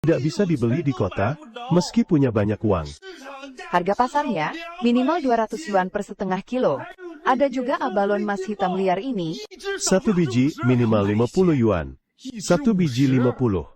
Tidak bisa dibeli di kota, meski punya banyak uang. Harga pasarnya minimal 200 yuan per setengah kilo. Ada juga abalon emas hitam liar ini. Satu biji minimal 50 yuan. Satu biji 50.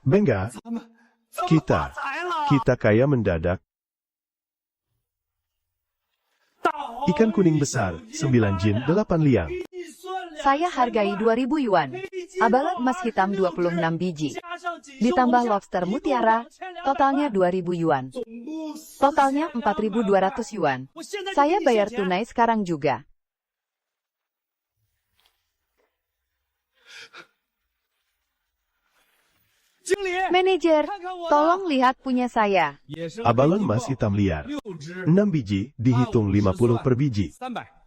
Bengga, kita kaya mendadak. Ikan kuning besar, 9 jin, 8 liang. Saya hargai 2.000 yuan. Abalon emas hitam 26 biji. Ditambah lobster mutiara, totalnya 2.000 yuan. Totalnya 4.200 yuan. Saya bayar tunai sekarang juga. Manajer, tolong lihat punya saya. Abalon emas hitam liar. 6 biji, dihitung 50 per biji.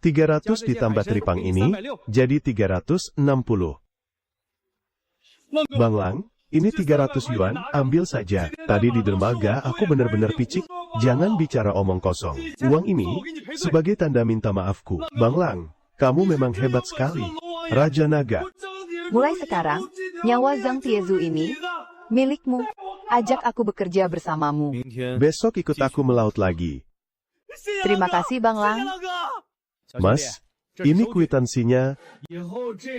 300 ditambah tripang ini, jadi 360. Bang Lang, ini 300 yuan, ambil saja. Tadi di dermaga aku benar-benar picik. Jangan bicara omong kosong. Uang ini, sebagai tanda minta maafku. Bang Lang, kamu memang hebat sekali. Raja Naga. Mulai sekarang, nyawa Zhang Tiezu ini milikmu. Ajak aku bekerja bersamamu. Besok ikut aku melaut lagi. Terima kasih Bang Lang. Mas, ini kwitansinya.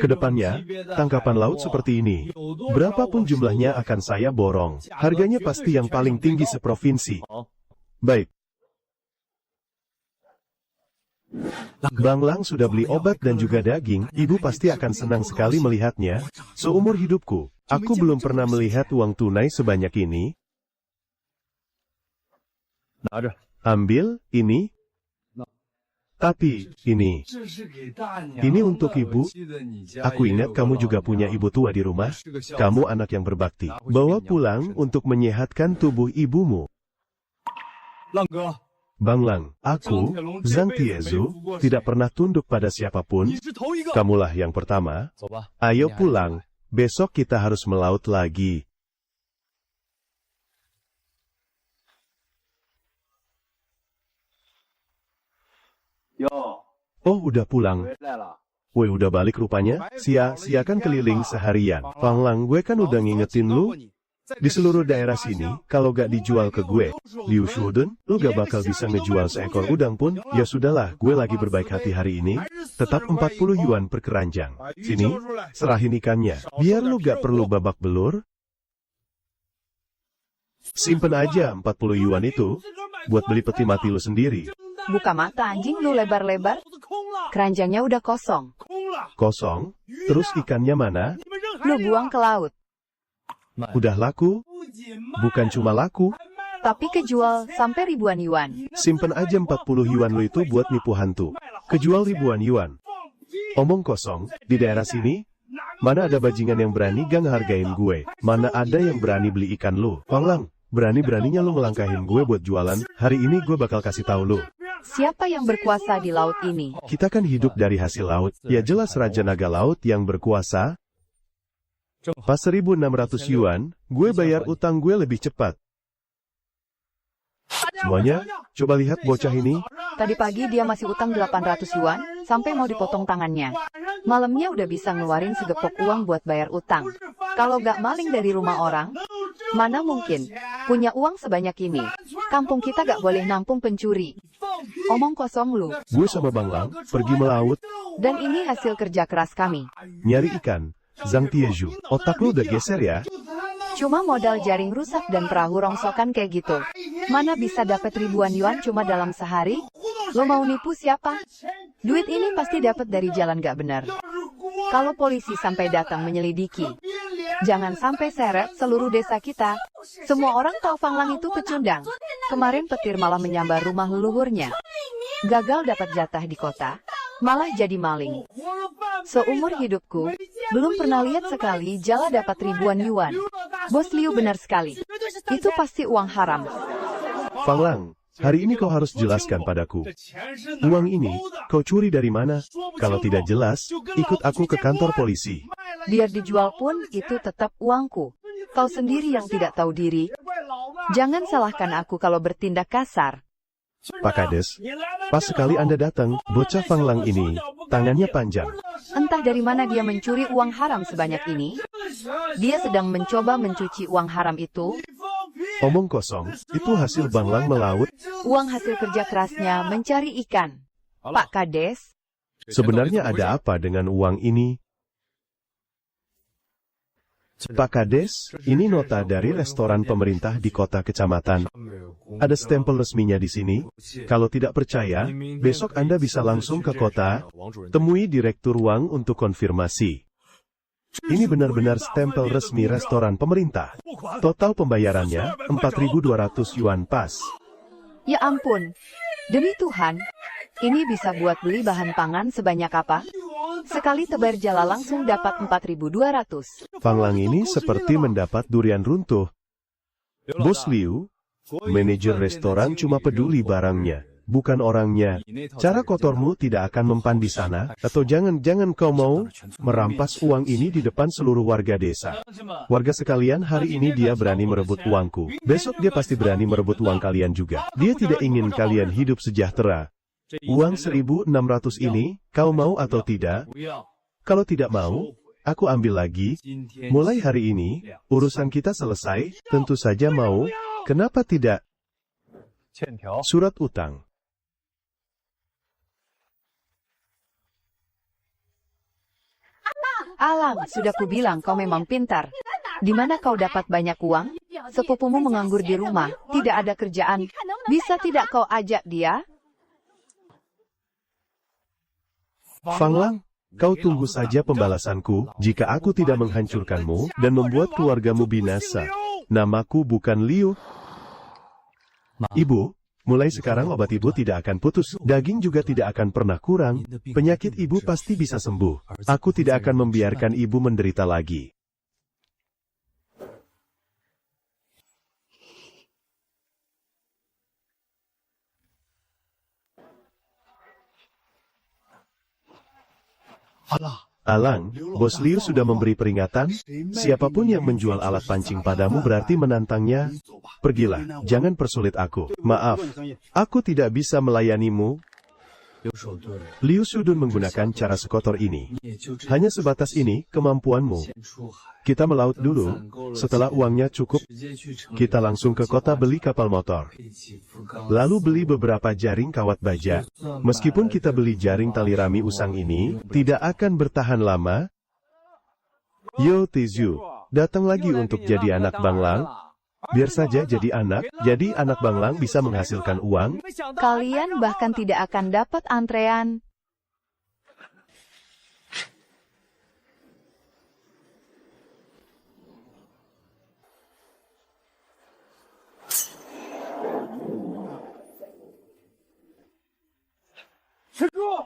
Kedepannya, tangkapan laut seperti ini. Berapapun jumlahnya akan saya borong. Harganya pasti yang paling tinggi seprovinsi. Baik. Bang Lang sudah beli obat dan juga daging, ibu pasti akan senang sekali melihatnya. Seumur hidupku, aku belum pernah melihat uang tunai sebanyak ini. Ambil, ini. Tapi, ini untuk ibu. Aku ingat kamu juga punya ibu tua di rumah. Kamu anak yang berbakti. Bawa pulang untuk menyehatkan tubuh ibumu. Bang Lang, aku, Zhang Tiezu, tidak pernah tunduk pada siapapun. Kamulah yang pertama. Ayo pulang, besok kita harus melaut lagi. Oh, udah pulang. Weh, udah balik rupanya? Sia-siakan keliling seharian. Bang Lang, gue kan udah ngingetin lu. Di seluruh daerah sini, kalau gak dijual ke gue, Liu Shuden, lu gak bakal bisa ngejual seekor udang pun. Ya sudahlah, gue lagi berbaik hati hari ini. Tetap 40 yuan per keranjang. Sini, serahin ikannya. Biar lu gak perlu babak belur. Simpen aja 40 yuan itu, buat beli peti mati lu sendiri. Buka mata anjing lu lebar-lebar. Keranjangnya udah kosong. Kosong? Terus ikannya mana? Lu buang ke laut. Udah laku? Bukan cuma laku, Tapi kejual sampai ribuan yuan. simpen aja 40 yuan lu itu buat nipu hantu. Kejual ribuan yuan. Omong kosong, di daerah sini, mana ada bajingan yang berani gak ngehargain gue? Mana ada yang berani beli ikan lu? Bang Lang, berani-beraninya lu ngelangkahin gue buat jualan. Hari ini gue bakal kasih tahu lu. Siapa yang berkuasa di laut ini? Kita kan hidup dari hasil laut. Ya jelas Raja Naga Laut yang berkuasa. Pas 1.600 yuan, gue bayar utang gue lebih cepat. Semuanya, coba lihat bocah ini. Tadi pagi dia masih utang 800 yuan, sampai mau dipotong tangannya. Malamnya udah bisa ngeluarin segepok uang buat bayar utang. Kalau gak maling dari rumah orang, mana mungkin punya uang sebanyak ini. Kampung kita gak boleh nampung pencuri. Omong kosong lu. Gue sama Bang Lang, pergi melaut, Dan ini hasil kerja keras kami. nyari ikan. Zhang Tiezu, otak lu udah geser ya? Cuma modal jaring rusak dan perahu rongsokan kayak gitu. Mana bisa dapat ribuan yuan cuma dalam sehari? Lo mau nipu siapa? Duit ini pasti dapat dari jalan gak benar. Kalau polisi sampai datang menyelidiki, jangan sampai seret seluruh desa kita. Semua orang tahu Fang Lang itu pecundang. Kemarin petir malah menyambar rumah leluhurnya. Gagal dapat jatah di kota, malah jadi maling. Seumur hidupku, belum pernah lihat sekali Jala dapat ribuan yuan. Bos Liu benar sekali. Itu pasti uang haram. Fang Lang, hari ini kau harus jelaskan padaku. Uang ini, kau curi dari mana? Kalau tidak jelas, ikut aku ke kantor polisi. Biar dijual pun, itu tetap uangku. Kau sendiri yang tidak tahu diri. Jangan salahkan aku kalau bertindak kasar. Pak Kades, pas sekali Anda datang, bocah Fang Lang ini, tangannya panjang. Entah dari mana dia mencuri uang haram sebanyak ini. Dia sedang mencoba mencuci uang haram itu. Omong kosong, itu hasil Bang Lang melaut. Uang hasil kerja kerasnya mencari ikan. Pak Kades, Sebenarnya ada apa dengan uang ini? Pak Kades, ini nota dari restoran pemerintah di kota kecamatan. Ada stempel resminya di sini. Kalau tidak percaya, besok Anda bisa langsung ke kota, temui direktur uang untuk konfirmasi. Ini benar-benar stempel resmi restoran pemerintah. Total pembayarannya, 4.200 yuan pas. ya ampun. Demi Tuhan, ini bisa buat beli bahan pangan sebanyak apa? Sekali tebar jala langsung dapat 4.200. Fang Lang ini seperti mendapat durian runtuh. Bos Liu, manajer restoran cuma peduli barangnya, bukan orangnya. Cara kotormu tidak akan mempan di sana, atau jangan-jangan kau mau merampas uang ini di depan seluruh warga desa. Warga sekalian, hari ini dia berani merebut uangku. Besok dia pasti berani merebut uang kalian juga. Dia tidak ingin kalian hidup sejahtera. Uang 1.600 ini, kau mau atau tidak? Kalau tidak mau, aku ambil lagi. Mulai hari ini, urusan kita selesai, tentu saja mau. Kenapa tidak? Surat utang. Alang, sudah kubilang kau memang pintar. Di mana kau dapat banyak uang? Sepupumu menganggur di rumah, tidak ada kerjaan. Bisa tidak kau ajak dia? Fang Lang, kau tunggu saja pembalasanku, jika aku tidak menghancurkanmu, dan membuat keluargamu binasa. Namaku bukan Liu. Ibu, mulai sekarang obat ibu tidak akan putus, daging juga tidak akan pernah kurang, penyakit ibu pasti bisa sembuh. Aku tidak akan membiarkan ibu menderita lagi. Alang, Bos Liu sudah memberi peringatan, siapapun yang menjual alat pancing padamu berarti menantangnya. Pergilah, jangan persulit aku. Maaf, aku tidak bisa melayanimu. Liu Shudun menggunakan cara sekotor ini. Hanya sebatas ini kemampuanmu. Kita melaut dulu, setelah uangnya cukup, kita langsung ke kota beli kapal motor. Lalu beli beberapa jaring kawat baja. Meskipun kita beli jaring tali rami usang ini, tidak akan bertahan lama. Yo Tizu, datang lagi untuk jadi anak Bang Lang. Biar saja jadi anak Bang Lang bisa menghasilkan uang. Kalian bahkan tidak akan dapat antrean.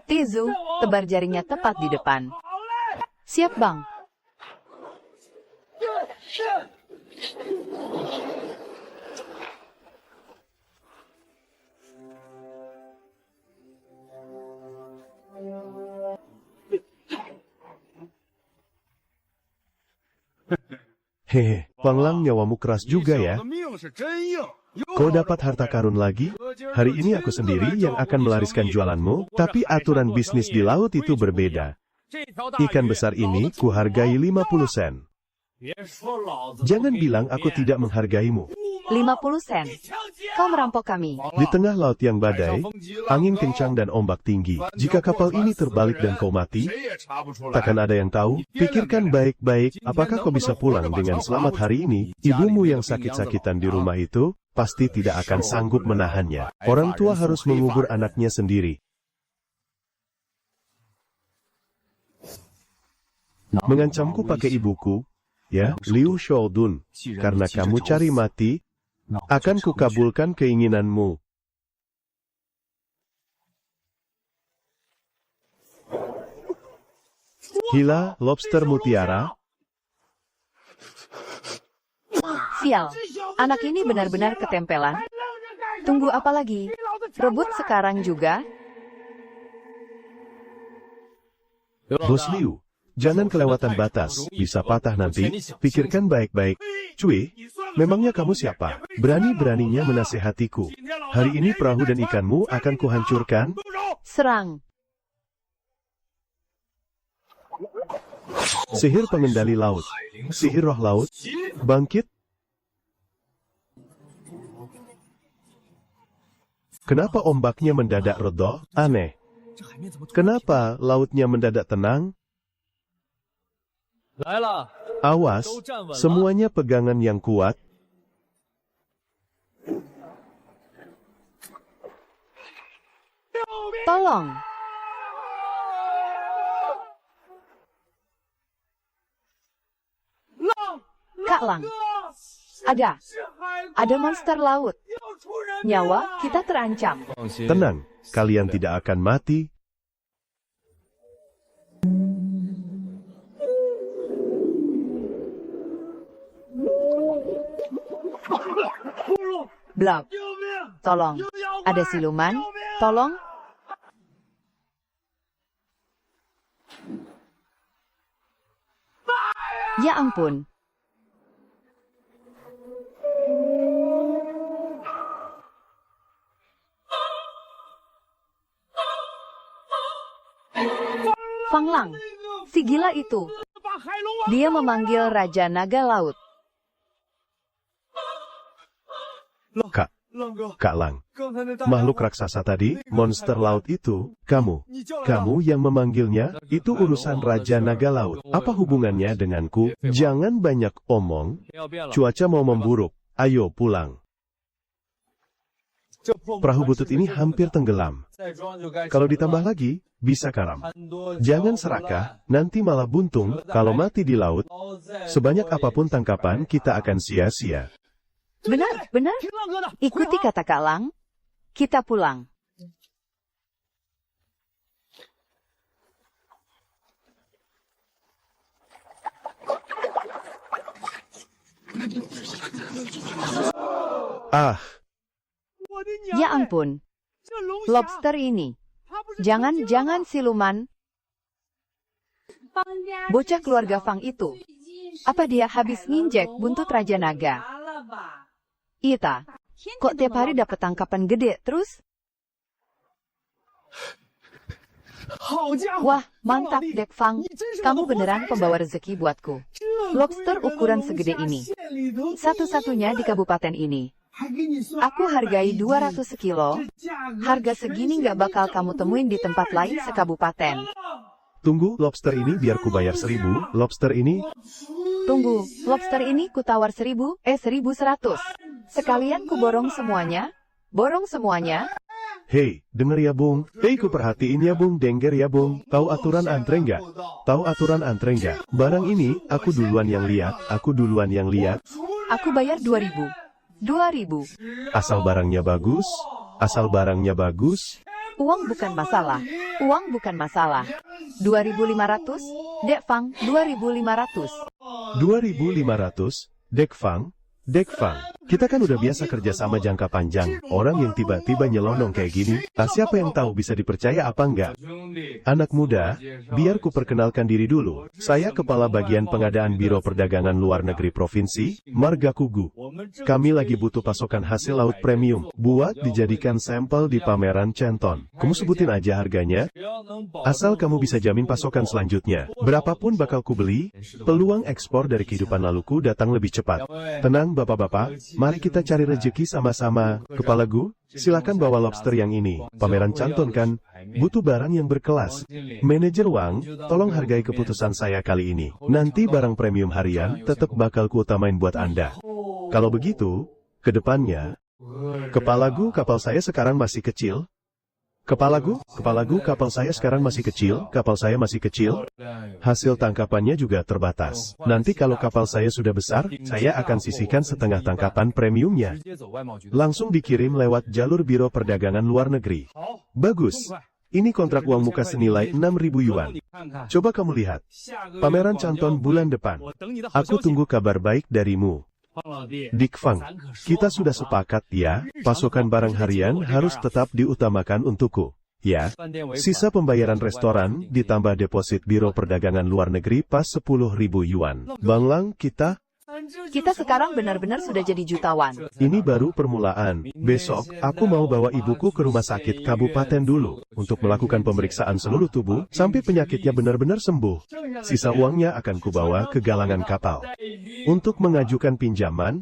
Tizu, tebar jaringnya tepat di depan. Siap, Bang. Hehe, Fang Lang nyawamu keras juga ya. Kau dapat harta karun lagi? Hari ini aku sendiri yang akan melariskan jualanmu, tapi aturan bisnis di laut itu berbeda. Ikan besar ini kuhargai 50 sen. Jangan bilang aku tidak menghargaimu. 50 sen. Kau merampok kami. Di tengah laut yang badai, angin kencang dan ombak tinggi. Jika kapal ini terbalik dan kau mati, takkan ada yang tahu. Pikirkan baik-baik, apakah kau bisa pulang dengan selamat hari ini? Ibumu yang sakit-sakitan di rumah itu, pasti tidak akan sanggup menahannya. Orang tua harus mengubur anaknya sendiri. Mengancamku pakai ibuku, ya, Liu Shoudun, karena kamu cari mati, akan kukabulkan keinginanmu. Hila, lobster mutiara. Sial, anak ini benar-benar ketempelan. Tunggu apa lagi? Rebut sekarang juga. Bos Liu, jangan kelewatan batas, bisa patah nanti. Pikirkan baik-baik. Cui, Memangnya kamu siapa? Berani-beraninya menasehatiku. Hari ini perahu dan ikanmu akan kuhancurkan. Serang. Sihir pengendali laut. Sihir roh laut. Bangkit. Kenapa ombaknya mendadak reda? Aneh. Kenapa lautnya mendadak tenang? Awas, semuanya pegangan yang kuat. Tolong. Kak Lang. Ada monster laut. Nyawa kita terancam. Tenang, kalian tidak akan mati. Blab. Tolong. Ada siluman. Tolong. Ya ampun. Fang Lang, si gila itu. Dia memanggil Raja Naga Laut. Kak Lang, makhluk raksasa tadi, monster laut itu, kamu yang memanggilnya, itu urusan Raja Naga Laut. Apa hubungannya denganku? Jangan banyak omong. Cuaca mau memburuk, ayo pulang. Perahu butut ini hampir tenggelam. Kalau ditambah lagi, bisa karam. Jangan serakah, nanti malah buntung, kalau mati di laut. Sebanyak apapun tangkapan, kita akan sia-sia. Benar. Ikuti kata Kak Lang. Kita pulang. Ah, Ya ampun. Lobster ini. Jangan siluman. Bocah keluarga Fang itu. Apa dia habis nginjek buntut Raja Naga? Ita, kok tiap hari dapat tangkapan gede terus? Wah, mantap Dek Fang. Kamu beneran pembawa rezeki buatku. Lobster ukuran segede ini. Satu-satunya di kabupaten ini. Aku hargai 200 sekilo. Harga segini nggak bakal kamu temuin di tempat lain sekabupaten. tunggu, lobster ini biar ku bayar 1000, lobster ini... Tunggu, lobster ini ku tawar 1100. Sekalian ku borong semuanya. Borong semuanya. Hei, denger ya Bung. Hei, ku perhatiin ya Bung, dengger ya Bung. Tahu aturan antre nggak? Tahu aturan antre nggak? Barang ini, aku duluan yang lihat. Aku bayar 2000. Asal barangnya bagus. Uang bukan masalah. 2.500, Dek Fang, 2.500. 2.500, Dek Fang. Kita kan udah biasa kerja sama jangka panjang. Orang yang tiba-tiba nyelonong kayak gini, siapa yang tahu bisa dipercaya apa enggak? Anak muda, biar ku perkenalkan diri dulu. Saya Kepala Bagian Pengadaan Biro Perdagangan Luar Negeri Provinsi, Margakugu. Kami lagi butuh pasokan hasil laut premium, buat dijadikan sampel di pameran Centon. Kamu sebutin aja harganya, asal kamu bisa jamin pasokan selanjutnya. Berapapun bakal ku beli, peluang ekspor dari kehidupan laluku datang lebih cepat. Tenang bapak-bapak, mari kita cari rejeki sama-sama. Kepala Gu, silakan bawa lobster yang ini. Pameran Canton kan, butuh barang yang berkelas. Manajer Wang, tolong hargai keputusan saya kali ini. Nanti barang premium harian tetap bakal kuutamain buat Anda. Kalau begitu, ke depannya, Kepala Gu, kapal saya sekarang masih kecil. Kepala Gu, kapal saya sekarang masih kecil. Hasil tangkapannya juga terbatas. Nanti kalau kapal saya sudah besar, saya akan sisihkan setengah tangkapan premiumnya. Langsung dikirim lewat jalur Biro Perdagangan Luar Negeri. Bagus. Ini kontrak uang muka senilai 6.000 yuan. Coba kamu lihat. Pameran Canton bulan depan. Aku tunggu kabar baik darimu. Dik Fang, kita sudah sepakat ya, pasokan barang harian harus tetap diutamakan untukku. Ya, sisa pembayaran restoran ditambah deposit Biro Perdagangan Luar Negeri pas 10.000 yuan. Bang Lang, kita Kita sekarang benar-benar sudah jadi jutawan. Ini baru permulaan. Besok, aku mau bawa ibuku ke rumah sakit kabupaten dulu, untuk melakukan pemeriksaan seluruh tubuh, sampai penyakitnya benar-benar sembuh. Sisa uangnya akan kubawa ke galangan kapal. Untuk mengajukan pinjaman,